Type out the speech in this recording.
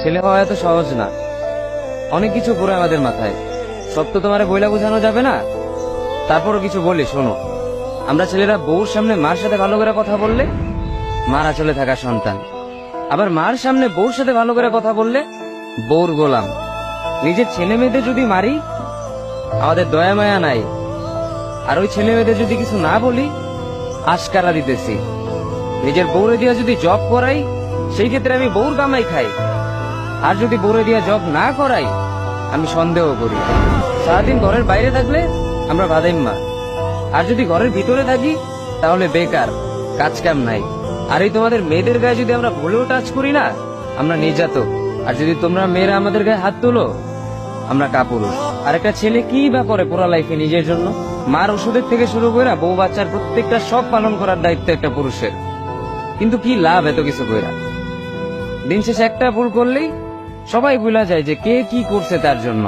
ছেলে হওয়া এত সহজ না, অনেক কিছু পড়ে আমাদের মাথায়। সব তো তোমার বইলা বোঝানো যাবে না, তারপরও কিছু বলি শোনো। আমরা ছেলেরা বউর সামনে মার সাথে ভালো করে কথা বললে মারা চলে থাকা সন্তান, আবার মার সামনে বউর সাথে ভালো করে কথা বললে বউর গোলাম। নিজের ছেলে মেয়েদের যদি মারি আমাদের দয়া মায়া নাই, আর ওই ছেলে মেয়েদের যদি কিছু না বলি আশকারা দিতেছি। নিজের বউরে দিয়া যদি জব করাই সেই ক্ষেত্রে আমি বউর কামাই খাই, আর যদি বউরে দিয়া জব না করাই আমি সন্দেহ করি। সারাদিন ঘরের বাইরে থাকলে আমরা ভাদাইম্মা, আর যদি ঘরের ভিতরে থাকি তাহলে বেকার, কাজ কাম নাই। আর এই তোমাদের মেয়েদের গায়ে যদি আমরা ভুলেও টাচ করি না আমরা নির্যাতক, আর যদি তোমরা মেয়েরা আমাদের গায়ে হাত তোলো আমরা কাপুরুষ। আর একটা ছেলে কি বা করে পুরো লাইফে নিজের জন্য? মার ওষুধের থেকে শুরু করে বউ বাচ্চার প্রত্যেকটা সব পালন করার দায়িত্ব একটা পুরুষের। কিন্তু কি লাভ এত কিছু কইরা? দিন শেষে একটা ভুল করলেই সবাই ভুলা যায় যে কে কি করছে তার জন্য।